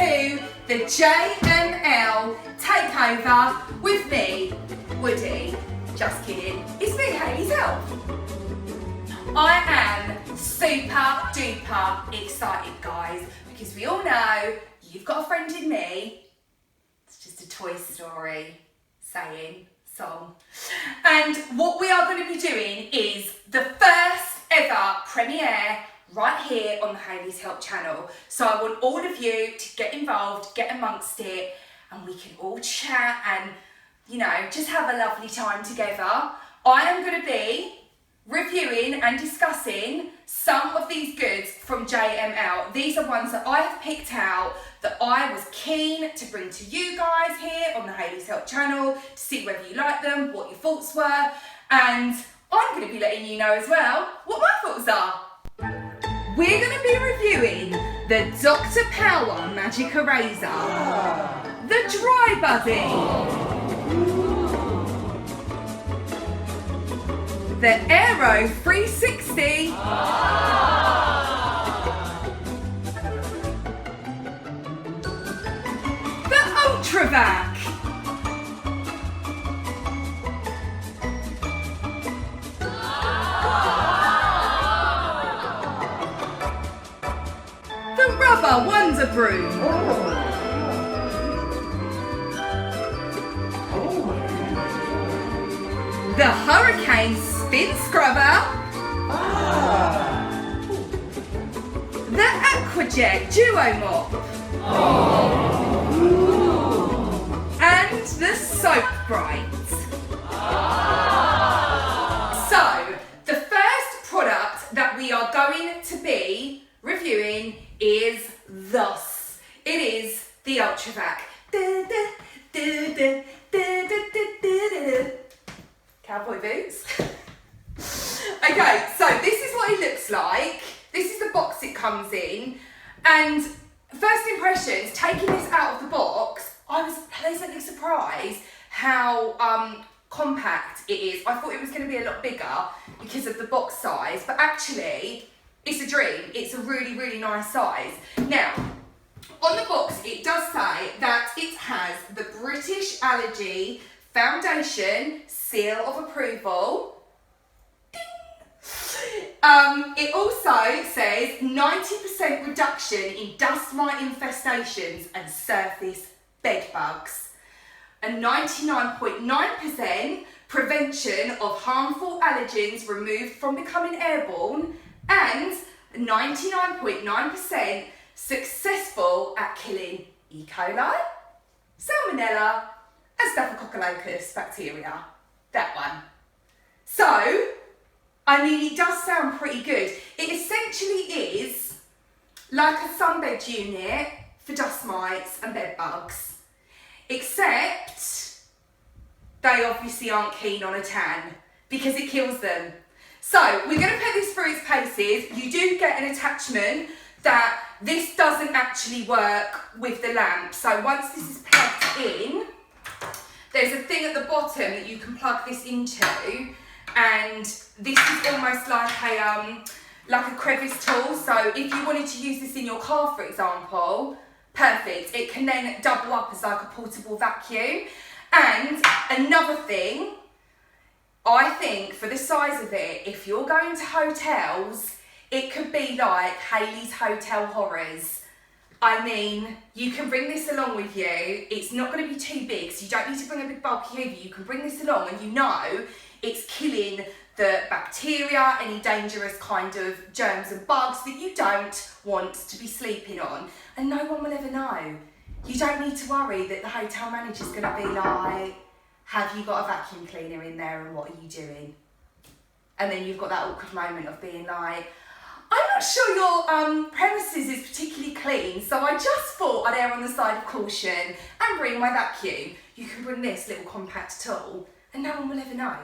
to the JML takeover with me, Woody. Just kidding, it's me, Hayley's Help. I am super duper excited, guys, because we all know you've got a friend in me. It's just a Toy Story saying, song. And what we are going to be doing is the first ever premiere right here on the Hayley's Help channel. So I want all of you to get involved, get amongst it, and we can all chat and, you know, just have a lovely time together. I am going to be reviewing and discussing some of these goods from JML. These are ones that I have picked out that I was keen to bring to you guys here on the Hayley's Help channel to see whether you like them, what your thoughts were, and I'm going to be letting you know as well what my thoughts are. We're going to be reviewing the Doktor Power Magic Eraser, the Dri BUDDi, the Aero 360, the Ultra Vac, the Rubber Wonderbroom, the Hurricane Spin Scrubber, the Aqua Duo Mop, and the Soap Brite. So, the first product that we are going to be reviewing is thus. It is the Ultra Vac. Cowboy boots. Okay, so this is what it looks like. This is the box it comes in. And first impressions, taking this out of the box, I was pleasantly surprised how compact it is. I thought it was going to be a lot bigger because of the box size, but actually, it's a dream. It's a really, really nice size. Now, on the box, it does say that it has the British Allergy Foundation seal of approval. It also says 90% reduction in dust mite infestations and surface bed bugs, a 99.9% prevention of harmful allergens removed from becoming airborne, and 99.9% successful at killing E. coli, salmonella, and staphylococcus bacteria. That one. So, I mean, it does sound pretty good. It essentially is like a sunbed unit for dust mites and bed bugs, except they obviously aren't keen on a tan because it kills them. So we're going to put this through its paces. You do get an attachment that this doesn't actually work with the lamp. So once this is plugged in, there's a thing at the bottom that you can plug this into, and this is almost like a crevice tool. So if you wanted to use this in your car, for example, perfect. It can then double up as like a portable vacuum. And another thing, I think for the size of it, if you're going to hotels, it could be like Hayley's Hotel Horrors. I mean, you can bring this along with you. It's not going to be too big, so you don't need to bring a big bulky over. You can bring this along and you know it's killing the bacteria, any dangerous kind of germs and bugs that you don't want to be sleeping on. And no one will ever know. You don't need to worry that the hotel manager's going to be like, have you got a vacuum cleaner in there and what are you doing? And then you've got that awkward moment of being like, I'm not sure your premises is particularly clean, so I just thought I'd err on the side of caution and bring my vacuum. You can bring this little compact tool and no one will ever know.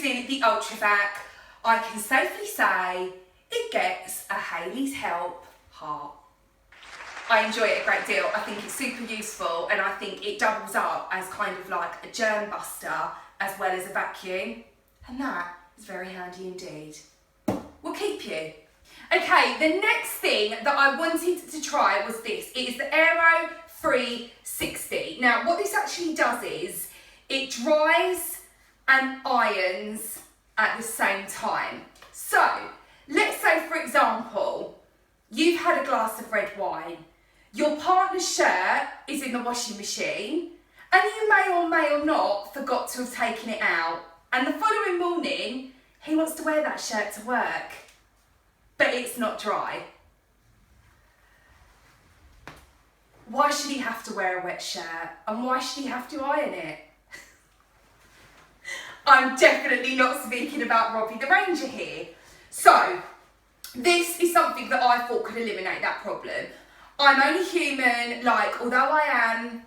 using the Ultra Vac, I can safely say it gets a Hayley's Help heart. I enjoy it a great deal. I think it's super useful, and I think it doubles up as kind of like a germ buster as well as a vacuum, and that is very handy indeed. Will keep you. Okay, the next thing that I wanted to try was this. It is the Aero 360. Now, what this actually does is it dries and irons at the same time. So, let's say, for example, you've had a glass of red wine. Your partner's shirt is in the washing machine, and you may or not forgot to have taken it out. And the following morning, he wants to wear that shirt to work, but it's not dry. Why should he have to wear a wet shirt? And why should he have to iron it? I'm definitely not speaking about Robbie the Ranger here. So, this is something that I thought could eliminate that problem. I'm only human, like, although I am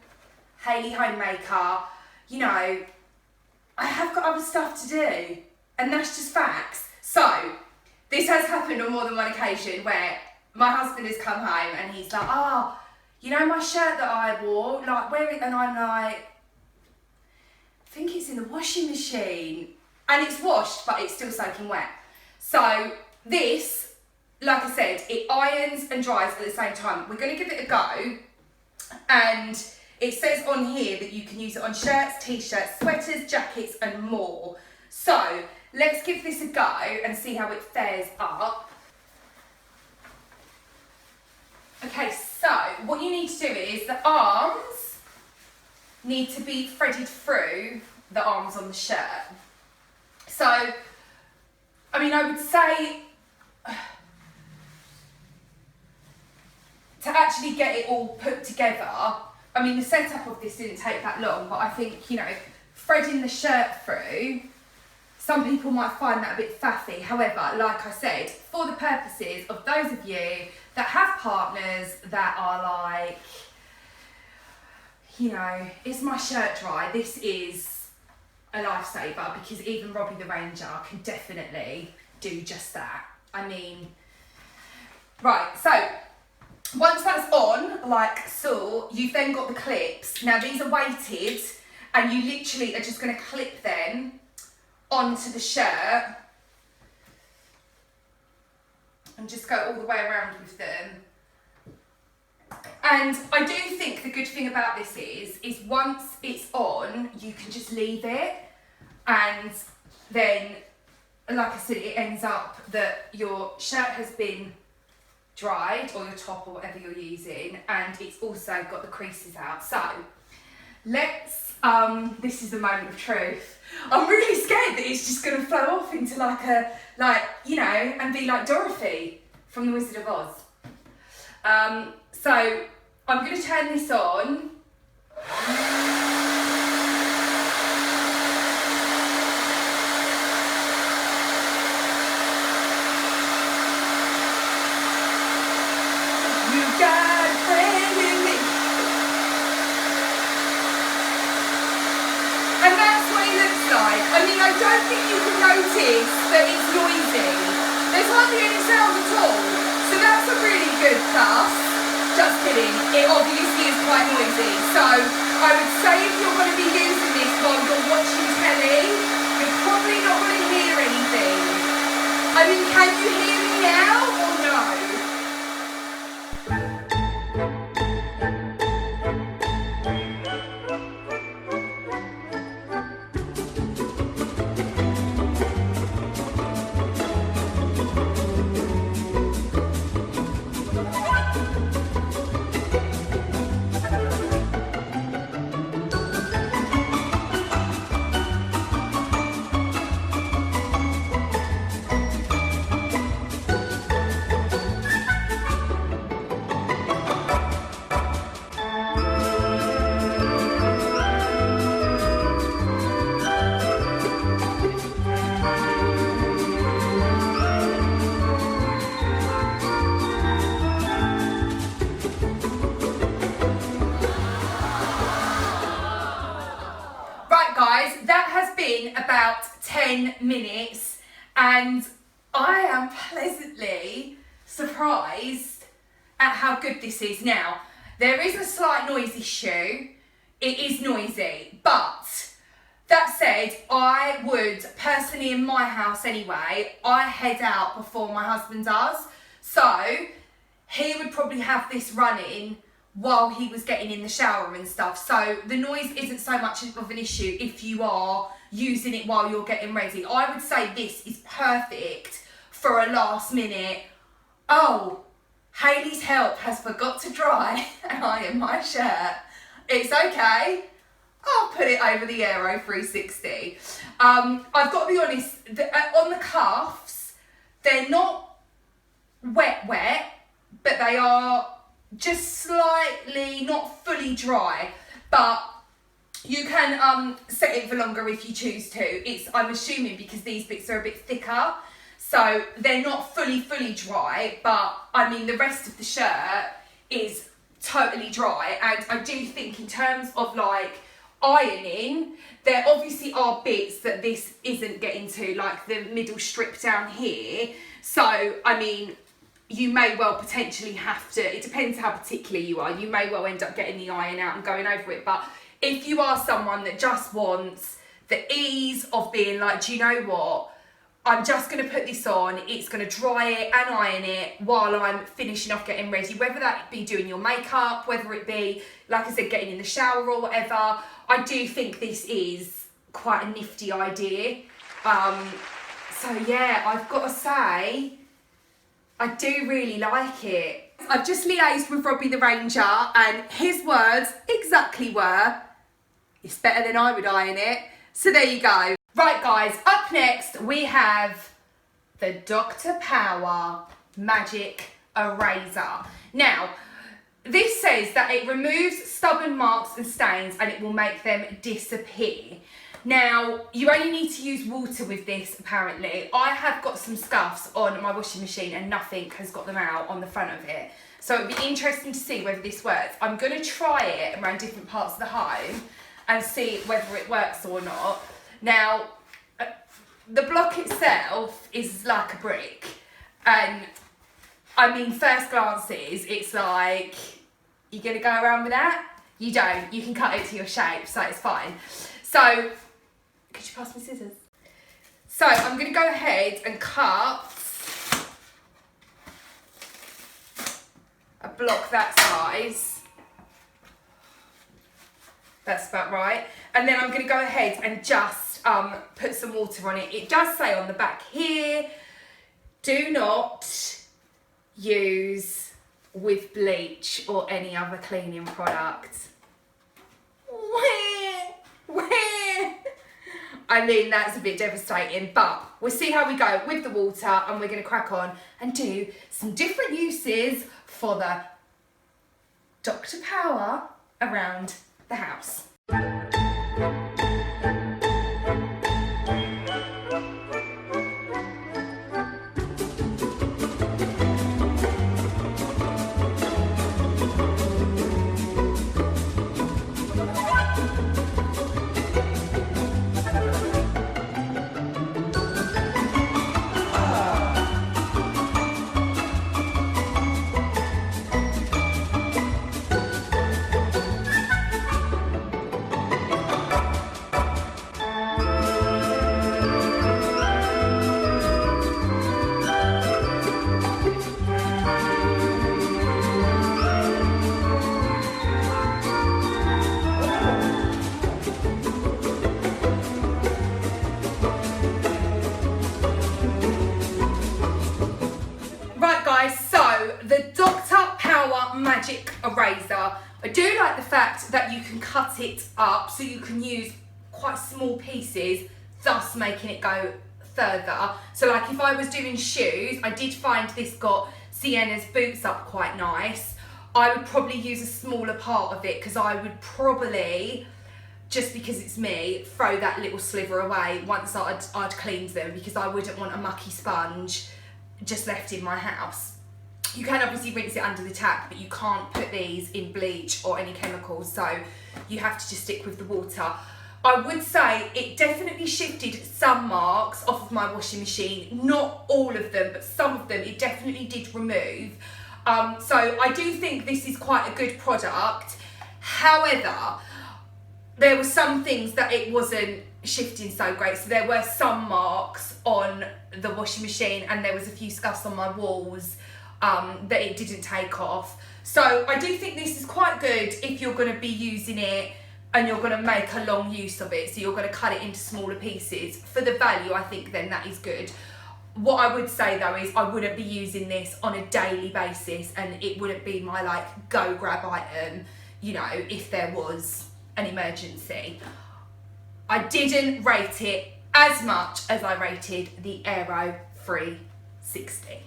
Hayley homemaker, you know, I have got other stuff to do, and that's just facts. So, this has happened on more than one occasion where my husband has come home and he's like, oh, you know my shirt that I wore, like, wear it, and I'm like, I think it's in the washing machine. And it's washed, but it's still soaking wet. So, this, like I said, it irons and dries at the same time. We're going to give it a go, and it says on here that you can use it on shirts, t-shirts, sweaters, jackets and more. So let's give this a go and see how it fares up. Okay, so what you need to do is the arms need to be threaded through the arms on the shirt. So, I mean, I would say to actually get it all put together, I mean, the setup of this didn't take that long, but I think, you know, threading the shirt through, some people might find that a bit faffy. However, like I said, for the purposes of those of you that have partners that are like, you know, is my shirt dry? This is a lifesaver, because even Robbie the Ranger can definitely do just that. I mean, right, so once that's on, like so, you've then got the clips. Now these are weighted, and you literally are just going to clip them onto the shirt and just go all the way around with them. And I do think the good thing about this is once it's on, you can just leave it, and then, like I said, it ends up that your shirt has been dried, or your top, or whatever you're using, and it's also got the creases out. So let's, this is the moment of truth. I'm really scared that it's just going to flow off into like a, you know, and be like Dorothy from The Wizard of Oz. So I'm going to turn this on. I mean, I don't think you can notice that it's noisy. There's hardly any sound at all. So that's a really good plus. Just kidding. It obviously is quite noisy. So I would say if you're going to be using this while you're watching telly, you're probably not going to hear anything. I mean, can you hear me now or no? about 10 minutes and I am pleasantly surprised at how good this is. Now, there is a slight noise issue. It is noisy, but that said, I would personally, in my house anyway, I head out before my husband does. So he would probably have this running while he was getting in the shower and stuff. So the noise isn't so much of an issue if you are using it while you're getting ready. I would say this is perfect for a last minute, oh, Hayley's help has forgot to dry and iron my shirt. It's okay. I'll put it over the Aero 360. I've got to be honest, on the cuffs, they're not wet, but they are just slightly, not fully dry, but you can set it for longer if you choose to. I'm assuming because these bits are a bit thicker, so they're not fully dry, but I mean the rest of the shirt is totally dry. And I do think in terms of like ironing, there obviously are bits that this isn't getting to, like the middle strip down here. So I mean, you may well potentially have to, it depends how particular you are, you may well end up getting the iron out and going over it. But if you are someone that just wants the ease of being like, do you know what, I'm just going to put this on, it's going to dry it and iron it while I'm finishing off getting ready, whether that be doing your makeup, whether it be, like I said, getting in the shower or whatever, I do think this is quite a nifty idea. So yeah, I've got to say, I do really like it. I've just liaised with Robbie the Ranger and his words exactly were, it's better than I would iron it. So there you go. Right guys, up next we have the Doktor Power Magic Eraser. Now, this says that it removes stubborn marks and stains and it will make them disappear. Now, you only need to use water with this, apparently. I have got some scuffs on my washing machine and nothing has got them out on the front of it. So it'd be interesting to see whether this works. I'm going to try it around different parts of the home and see whether it works or not. Now, the block itself is like a brick. And, I mean, first glances, it's like, you're going to go around with that? You don't. You can cut it to your shape, so it's fine. So, could you pass me scissors? So I'm going to go ahead and cut a block that size. That's about right. And then I'm going to go ahead and just put some water on it. It does say on the back here, do not use with bleach or any other cleaning product. I mean, that's a bit devastating, but we'll see how we go with the water and we're going to crack on and do some different uses for the Doktor Power around the house. The Doktor Power Magic Eraser. I do like the fact that you can cut it up so you can use quite small pieces, thus making it go further. So like if I was doing shoes, I did find this got Sienna's boots up quite nice. I would probably use a smaller part of it because I would probably, just because it's me, throw that little sliver away once I'd cleaned them, because I wouldn't want a mucky sponge just left in my house. You can obviously rinse it under the tap, but you can't put these in bleach or any chemicals, so you have to just stick with the water. I would say it definitely shifted some marks off of my washing machine. Not all of them, but some of them it definitely did remove. So I do think this is quite a good product. However, there were some things that it wasn't shifting so great. So there were some marks on the washing machine, and there was a few scuffs on my walls that it didn't take off. So I do think this is quite good if you're going to be using it and you're going to make a long use of it. So you're going to cut it into smaller pieces. For the value, I think then that is good. What I would say though is I wouldn't be using this on a daily basis, and it wouldn't be my like go grab item, you know, if there was an emergency. I didn't rate it as much as I rated the Aero 360.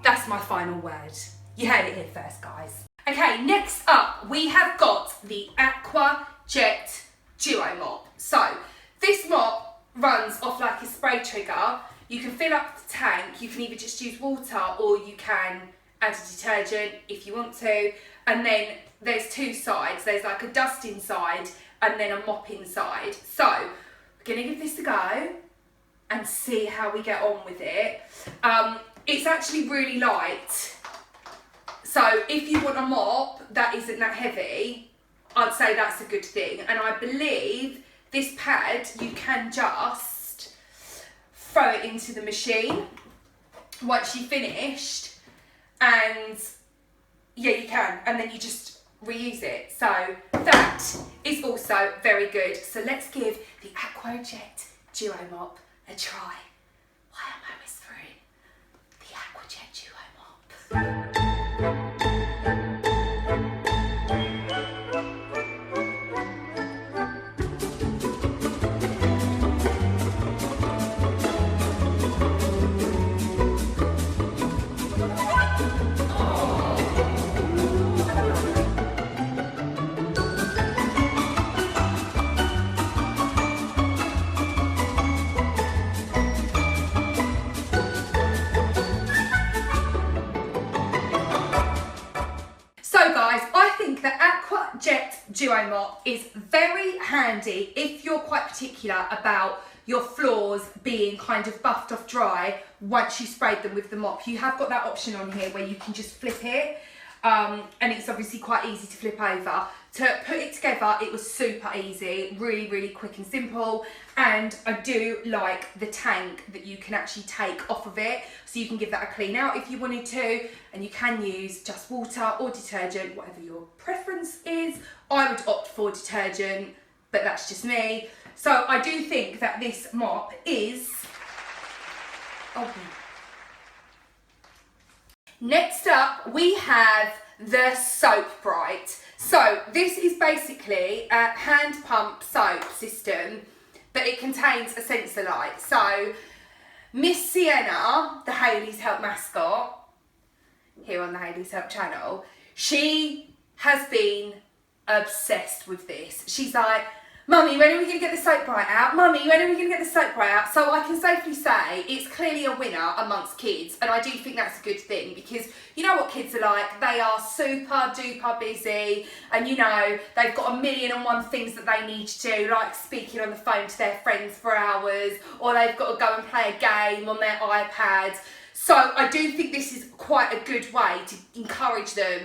That's my final word. You heard it here first, guys. Okay, next up we have got the Aqua Jet Duo Mop. So this mop runs off like a spray trigger. You can fill up the tank, you can either just use water or you can add a detergent if you want to. And then there's two sides. There's like a dusting side and then a mopping side. So we're gonna give this a go and see how we get on with it. It's actually really light. So if you want a mop that isn't that heavy, I'd say that's a good thing. And I believe this pad, you can just throw it into the machine once you've finished, and yeah, you can, and then you just reuse it. So that is also very good. So let's give the Aqua Jet Duo Mop a try. Why am I whispering? The Aqua Jet Duo Mop. Duo Mop is very handy if you're quite particular about your floors being kind of buffed off dry once you sprayed them with the mop. You have got that option on here where you can just flip it, and it's obviously quite easy to flip over. To put it together, it was super easy, really quick and simple, and I do like the tank that you can actually take off of it, so you can give that a clean out if you wanted to, and you can use just water or detergent, whatever your preference is. I would opt for detergent, but that's just me. So I do think that this mop is open. Next up, we have the Soap Brite. So this is basically a hand pump soap system, but it contains a sensor light. So Miss Sienna, the HAYLEY'S Help mascot, here on the HAYLEY'S Help channel, she has been obsessed with this. She's like, Mummy, when are we going to get the Soap Brite out? Mummy, when are we going to get the Soap Brite out? So I can safely say it's clearly a winner amongst kids, and I do think that's a good thing, because you know what kids are like. They are super duper busy, and you know, they've got 1,000,001 things that they need to do, like speaking on the phone to their friends for hours, or they've got to go and play a game on their iPad. So I do think this is quite a good way to encourage them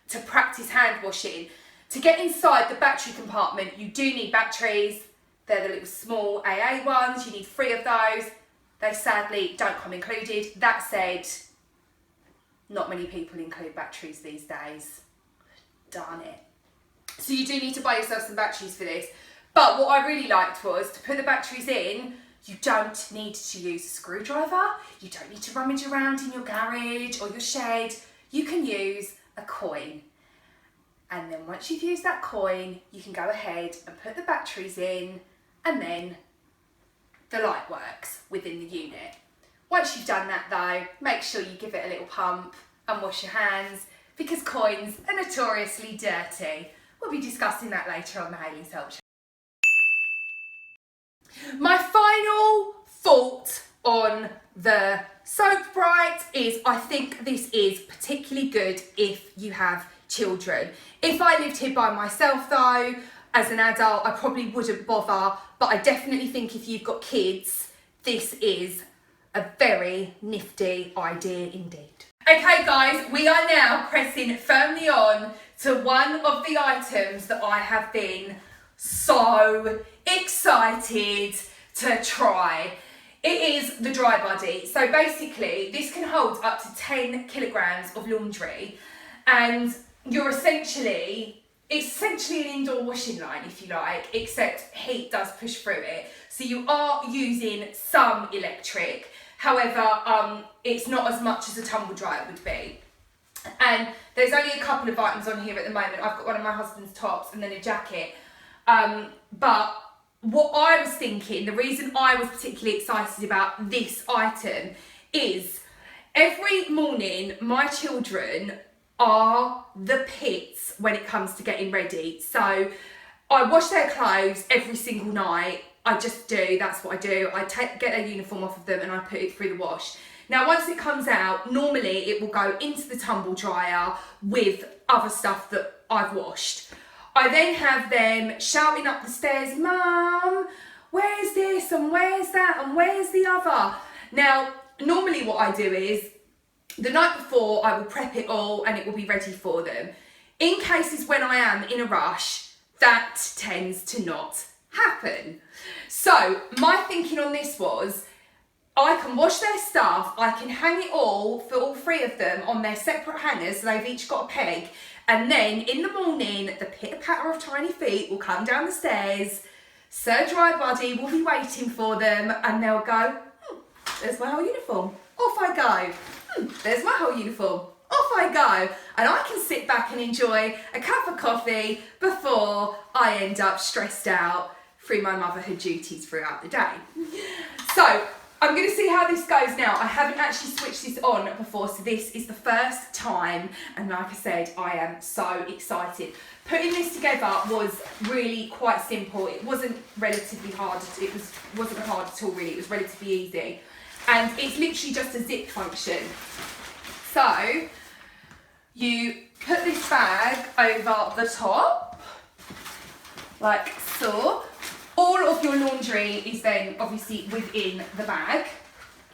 to practice hand washing. To get inside the battery compartment, you do need batteries. They're the little small AA ones. You need 3 of those. They sadly don't come included. That said, not many people include batteries these days. Darn it. So you do need to buy yourself some batteries for this. But what I really liked was to put the batteries in, you don't need to use a screwdriver. You don't need to rummage around in your garage or your shed. You can use a coin. And then once you've used that coin, you can go ahead and put the batteries in, and then the light works within the unit. Once you've done that though, make sure you give it a little pump and wash your hands, because coins are notoriously dirty. We'll be discussing that later on the HAYLEY'S Help channel. My final fault on the Soap Brite is I think this is particularly good if you have children. If I lived here by myself though, as an adult, I probably wouldn't bother, but I definitely think if you've got kids, this is a very nifty idea indeed. Okay guys, we are now pressing firmly on to one of the items that I have been so excited to try. It is the Dri BUDDi. So basically, this can hold up to 10 kilograms of laundry, and it's essentially an indoor washing line, if you like, except heat does push through it. So you are using some electric. However, it's not as much as a tumble dryer would be. And there's only a couple of items on here at the moment. I've got one of my husband's tops and then a jacket. But what I was thinking, the reason I was particularly excited about this item is every morning my children are the pits when it comes to getting ready. So I wash their clothes every single night. I just do, that's what I do. I get their uniform off of them and I put it through the wash. Now once it comes out, normally it will go into the tumble dryer with other stuff that I've washed. I then have them shouting up the stairs, "Mum, where's this and where's that and where's the other?" Now, normally what I do is, the night before I will prep it all and it will be ready for them. In cases when I am in a rush, that tends to not happen. So my thinking on this was, I can wash their stuff, I can hang it all for all three of them on their separate hangers, so they've each got a peg, and then in the morning the pitter-patter of tiny feet will come down the stairs, Sir Dri BUDDi will be waiting for them, and they'll go, "There's my whole uniform, off I go, there's my whole uniform, off I go," and I can sit back and enjoy a cup of coffee before I end up stressed out through my motherhood duties throughout the day. So I'm going to see how this goes now. I haven't actually switched this on before, so this is the first time, and like I said, I am so excited. Putting this together was really quite simple. It wasn't relatively hard. It wasn't hard at all really. It was relatively easy, and it's literally just a zip function. So you put this bag over the top, like so. All of your laundry is then obviously within the bag,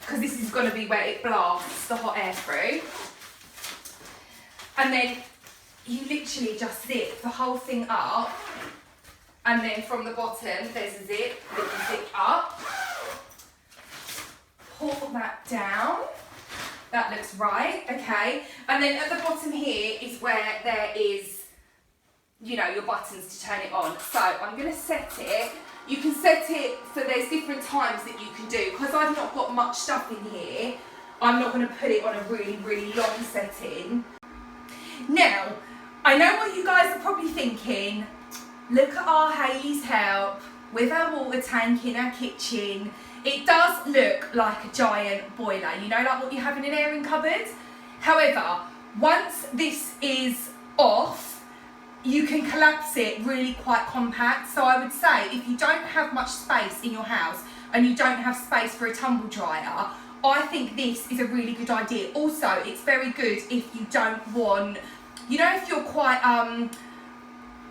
because this is going to be where it blasts the hot air through. And then you literally just zip the whole thing up, and then from the bottom there's a zip that you zip up. Pull that down. That looks right, okay. And then at the bottom here is where there is, you know, your buttons to turn it on. So I'm going to set it. You can set it, so there's different times that you can do. Because I've not got much stuff in here, I'm not going to put it on a really, really long setting. Now, I know what you guys are probably thinking. Look at our Hayley's help with our water tank in our kitchen. It does look like a giant boiler, you know, like what you have in an airing cupboard. However, once this is off, you can collapse it really quite compact. So I would say if you don't have much space in your house and you don't have space for a tumble dryer, I think this is a really good idea. Also, it's very good if you don't want, you know, if you're quite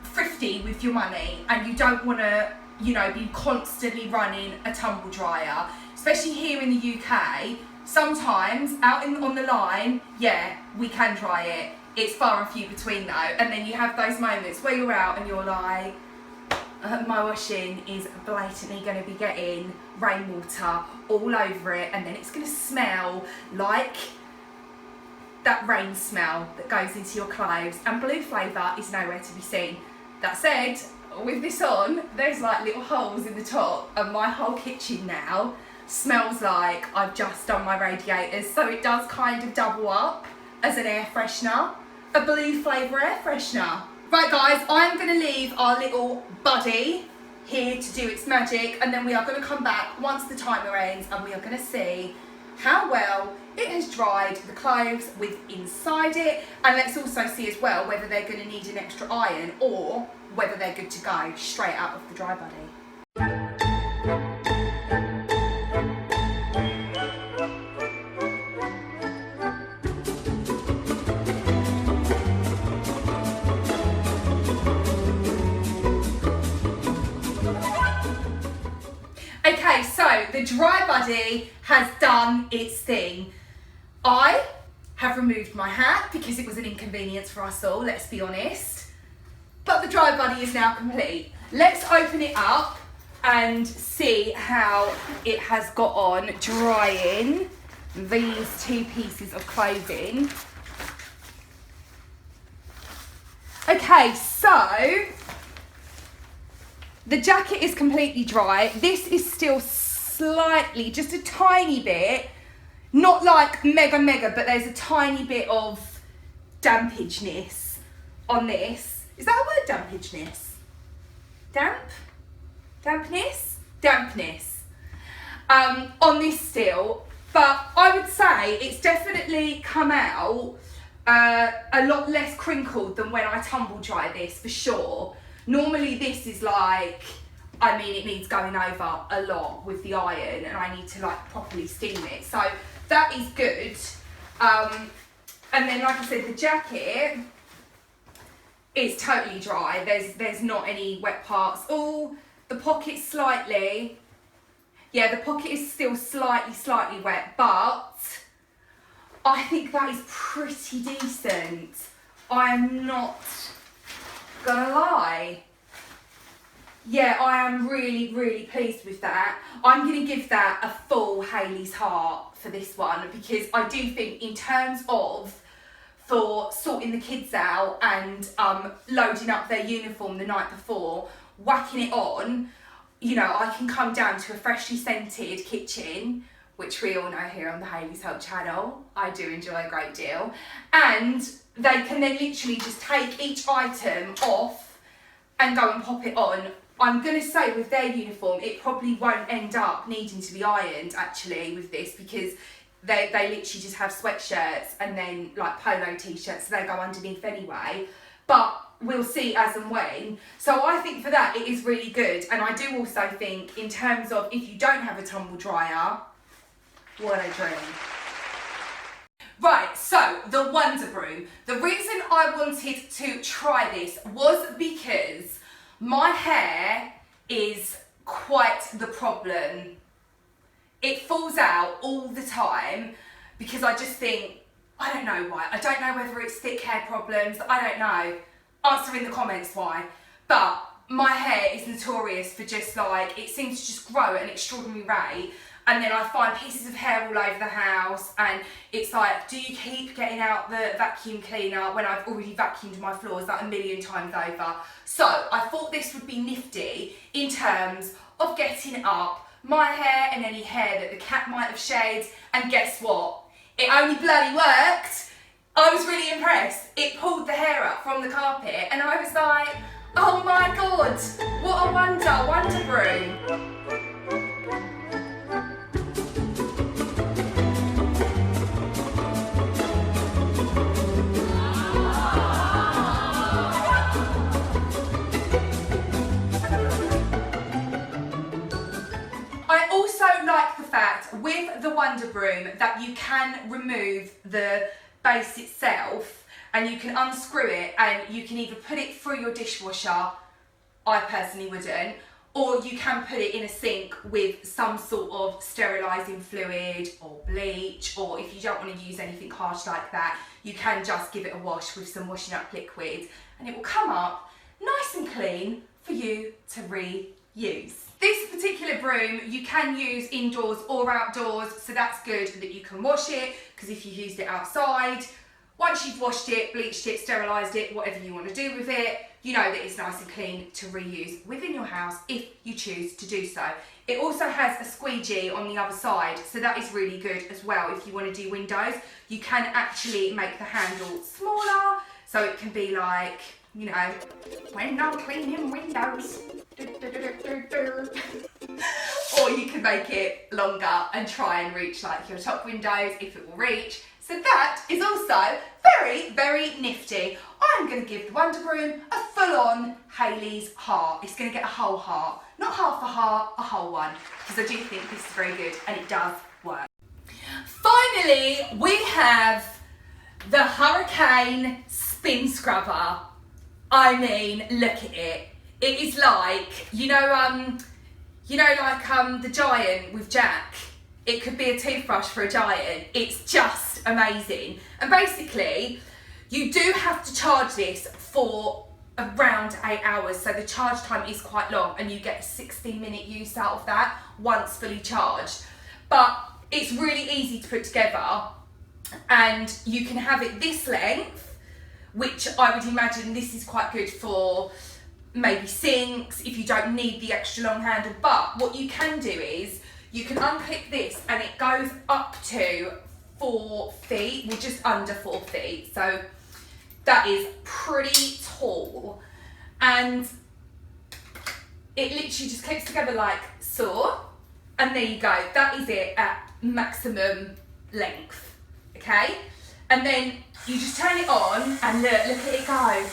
thrifty with your money and you don't want to, you know, be constantly running a tumble dryer, especially here in the UK. Sometimes out on the line, yeah, we can dry it. It's far and few between though, and then you have those moments where you're out and you're like, my washing is blatantly going to be getting rainwater all over it, and then it's going to smell like that rain smell that goes into your clothes, and blue flavour is nowhere to be seen. That said, with this on, there's like little holes in the top, and my whole kitchen now smells like I've just done my radiators, so it does kind of double up as an air freshener, a blue flavour air freshener. Right guys, I'm going to leave our little buddy here to do its magic, and then we are going to come back once the timer ends and we are going to see how well it has dried the clothes with inside it, and let's also see as well whether they're going to need an extra iron or whether they're good to go straight out of the Dri BUDDi. Dri BUDDi has done its thing. I have removed my hat because it was an inconvenience for us all, let's be honest. But the Dri BUDDi is now complete. Let's open it up and see how it has got on drying these two pieces of clothing. Okay, so the jacket is completely dry. This is still slightly, just a tiny bit, not like mega, but there's a tiny bit of dampageness on this. Is that a word, dampageness? Dampness. On this still, but I would say it's definitely come out a lot less crinkled than when I tumble dry this, for sure. Normally this is like, I mean, it needs going over a lot with the iron and I need to like properly steam it. So that is good. And then like I said, the jacket is totally dry. There's not any wet parts. Oh, the pocket slightly. Yeah, the pocket is still slightly wet, but I think that is pretty decent. I am not gonna lie. Yeah, I am really pleased with that. I'm gonna give that a full Hayley's heart for this one, because I do think in terms of for sorting the kids out and loading up their uniform the night before, whacking it on, you know, I can come down to a freshly scented kitchen, which we all know here on the Hayley's Help channel. I do enjoy a great deal. And they can then literally just take each item off and go and pop it on. I'm gonna say with their uniform, it probably won't end up needing to be ironed actually with this, because they literally just have sweatshirts and then like polo t-shirts, so they go underneath anyway. But we'll see as and when. So I think for that, it is really good. And I do also think in terms of if you don't have a tumble dryer, what a dream. Right, so the Wonderbroom. The reason I wanted to try this was because my hair is quite the problem. It falls out all the time because I just think, I don't know why. I don't know whether it's thick hair problems, I don't know. Answer in the comments why. But my hair is notorious for just like, it seems to just grow at an extraordinary rate. And then I find pieces of hair all over the house, and it's like, do you keep getting out the vacuum cleaner when I've already vacuumed my floors like 1,000,000 times over? So I thought this would be nifty in terms of getting up my hair and any hair that the cat might have shed. And guess what? It only bloody worked. I was really impressed. It pulled the hair up from the carpet and I was like, oh my God, what a Wonderbroom. I also like the fact with the Wonderbroom that you can remove the base itself and you can unscrew it and you can either put it through your dishwasher, I personally wouldn't, or you can put it in a sink with some sort of sterilising fluid or bleach, or if you don't want to use anything harsh like that, you can just give it a wash with some washing up liquid and it will come up nice and clean for you to reuse. This particular broom you can use indoors or outdoors, so that's good that you can wash it, because if you used it outside, once you've washed it, bleached it, sterilised it, whatever you want to do with it, you know that it's nice and clean to reuse within your house if you choose to do so. It also has a squeegee on the other side, so that is really good as well. If you want to do windows, you can actually make the handle smaller, so it can be like, you know, when I'm cleaning windows. Or you can make it longer and try and reach like your top windows if it will reach. So that is also very nifty. I'm going to give the Wonderbroom a full-on Hayley's heart. It's going to get a whole heart. Not half a heart, a whole one. Because I do think this is very good and it does work. Finally, we have the Hurricane Spin Scrubber. I mean, look at it. It is like, you know you know, like the Giant with Jack, it could be a toothbrush for a Giant. It's just amazing. And basically, you do have to charge this for around 8 hours, so the charge time is quite long, and you get 16-minute use out of that once fully charged. But it's really easy to put together, and you can have it this length, which I would imagine this is quite good for maybe sinks if you don't need the extra long handle. But what you can do is you can unclip this and it goes up to 4 feet, well, just under 4 feet, so that is pretty tall, and it literally just clips together like so, and there you go. That is it at maximum length, okay? And then you just turn it on and look at it go.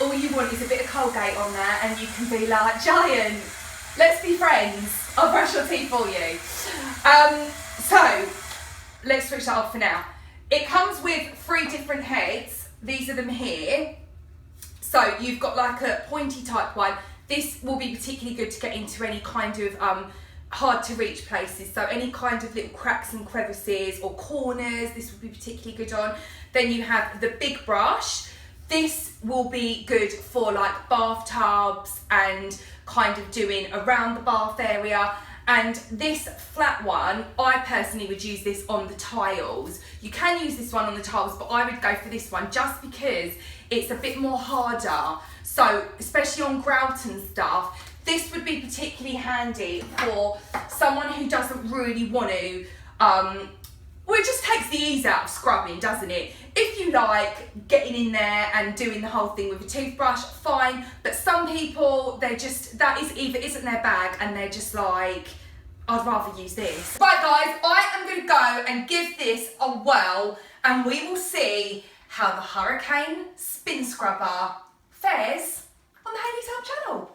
All you want is a bit of Colgate on there and you can be like, Giant, let's be friends. I'll brush your teeth for you. So let's switch that off for now. It comes with 3 different heads. These are them here. So you've got like a pointy type one. This will be particularly good to get into any kind of hard to reach places. So any kind of little cracks and crevices or corners, this will be particularly good on. Then you have the big brush. This will be good for like bathtubs and kind of doing around the bath area. And this flat one, I personally would use this on the tiles. You can use this one on the tiles, but I would go for this one just because it's a bit more harder. So especially on grout and stuff, this would be particularly handy for someone who doesn't really want to, well, it just takes the ease out of scrubbing, doesn't it? If you like getting in there and doing the whole thing with a toothbrush, fine. But some people, they're just, that is either isn't their bag and they're just like, I'd rather use this. Right guys, I am gonna go and give this a whirl and we will see how the Hurricane Spin Scrubber fares on the HAYLEY'S Help channel.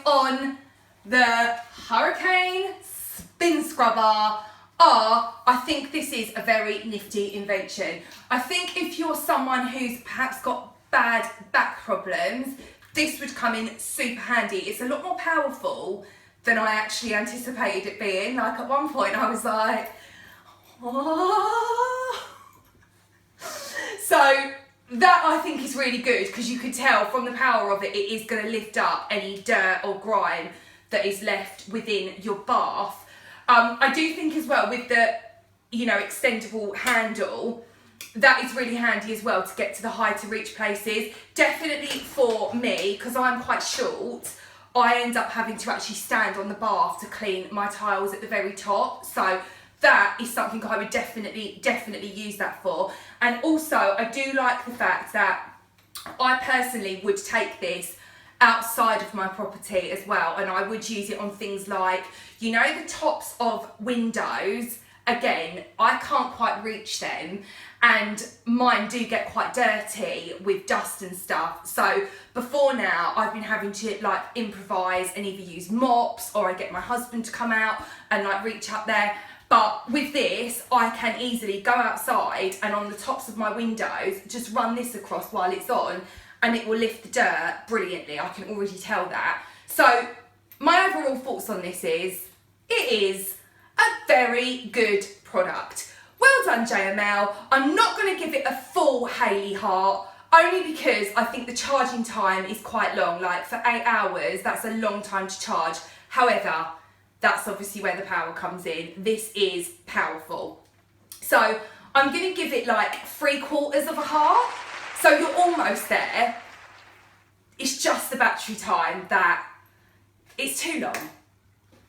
On the Hurricane Spin Scrubber I think this is a very nifty invention. I think if you're someone who's perhaps got bad back problems, this would come in super handy. It's a lot more powerful than I actually anticipated it being. Like at one point I was like, oh. So that I think is really good because you could tell from the power of it, it is going to lift up any dirt or grime that is left within your bath. I do think as well with the, you know, extendable handle, that is really handy as well to get to the high to reach places. Definitely for me, because I'm quite short, I end up having to actually stand on the bath to clean my tiles at the very top. So that is something I would definitely use that for. And also I do like the fact that I personally would take this outside of my property as well, and I would use it on things like, you know, the tops of windows. Again, I can't quite reach them and mine do get quite dirty with dust and stuff. So before now, I've been having to like improvise and either use mops or I get my husband to come out and like reach up there. But with this, I can easily go outside and on the tops of my windows, just run this across while it's on and it will lift the dirt brilliantly. I can already tell that. So my overall thoughts on this is, it is a very good product. Well done, JML. I'm not going to give it a full HAYLEY heart, only because I think the charging time is quite long. Like for 8 hours, that's a long time to charge. However, that's obviously where the power comes in. This is powerful. So I'm going to give it like 3/4 of a heart. So you're almost there. It's just the battery time that it's too long.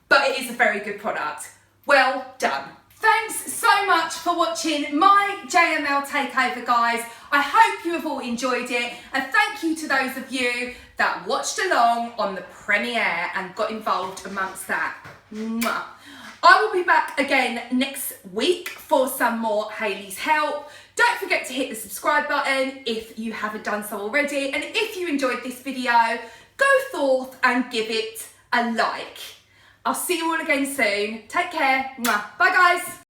But it is a very good product. Well done. Thanks so much for watching my JML takeover, guys. I hope you have all enjoyed it, and thank you to those of you that watched along on the premiere and got involved amongst that. Mwah. I will be back again next week for some more Hayley's help. Don't forget to hit the subscribe button if you haven't done so already, and if you enjoyed this video, go forth and give it a like. I'll see you all again soon. Take care. Mwah. Bye, guys.